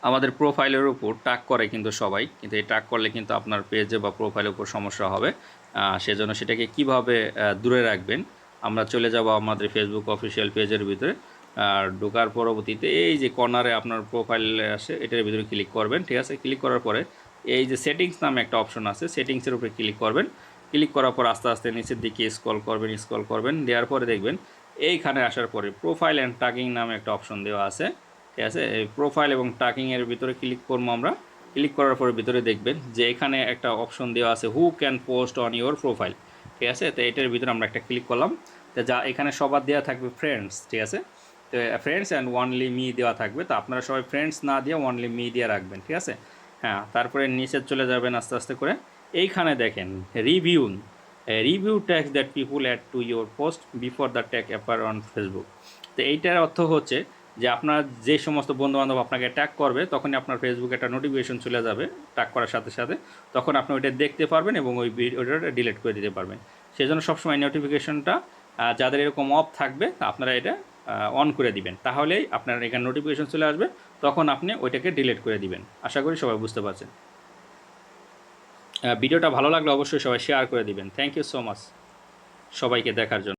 আমাদের প্রোফাইলের উপর ট্যাগ করে কিন্তু সবাই, কিন্তু এই ট্যাগ করলে কিন্তু আপনার পেজে বা প্রোফাইলের উপর সমস্যা হবে। সেজন্য সেটাকে কিভাবে দূরে রাখবেন, আমরা চলে যাব আমাদের ফেসবুক অফিসিয়াল পেজের ভিতরে। আর ঢোকার পরবর্তীতে এই যে কর্নারে আপনার প্রোফাইল আসে, এটার ভিতরে ক্লিক করবেন। ঠিক আছে, ক্লিক করার পরে এই যে সেটিংস নামে একটা অপশন আছে, সেটিংসের উপরে ক্লিক করবেন। ক্লিক করার পর আস্তে আস্তে নিচের দিকে স্ক্রল করবেন, দেওয়ার পরে দেখবেন এইখানে আসার পরে প্রোফাইল অ্যান্ড ট্যাগিং নামে একটা অপশন দেওয়া আছে। ঠিক আছে, এই প্রোফাইল এবং ট্যাগিংয়ের ভিতরে ক্লিক করবো আমরা। ক্লিক করার পরে ভিতরে দেখবেন যে এখানে একটা অপশন দেওয়া আছে who can post on your profile. ঠিক আছে, তো এটার ভিতরে আমরা একটা ক্লিক করলাম। তো যা এখানে সবার দেওয়া থাকবে ফ্রেন্ডস। ঠিক আছে, তো ফ্রেন্ডস অ্যান্ড ওয়ানলি মি দেওয়া থাকবে, তো আপনারা সবাই ফ্রেন্ডস না দিয়ে ওয়ানলি মি দিয়ে রাখবেন। ঠিক আছে, হ্যাঁ, তারপরে নিচে চলে যাবেন আস্তে আস্তে করে। এইখানে দেখেন review, review tags that people add to your post before the tag appear on Facebook. তো এইটার অর্থ হচ্ছে যে আপনার যে সমস্ত বন্ধুবান্ধব আপনাকে ট্যাগ করবে, তখনই আপনার ফেসবুকে একটা নোটিফিকেশন চলে যাবে ট্যাগ করার সাথে সাথে, তখন আপনি ওইটা দেখতে পারবেন এবং ওই ভিডিওটা ডিলিট করে দিতে পারবেন। সেই জন্য সবসময় নোটিফিকেশনটা যাদের এরকম অফ থাকবে আপনারা এটা অন করে দিবেন, তাহলেই আপনার এখানে নোটিফিকেশন চলে আসবে, তখন আপনি ওইটাকে ডিলিট করে দিবেন। আশা করি সবাই বুঝতে পারছেন। ভিডিওটা ভালো লাগলে অবশ্যই সবাই শেয়ার করে দিবেন। থ্যাংক ইউ সো মাচ সবাইকে দেখার জন্য।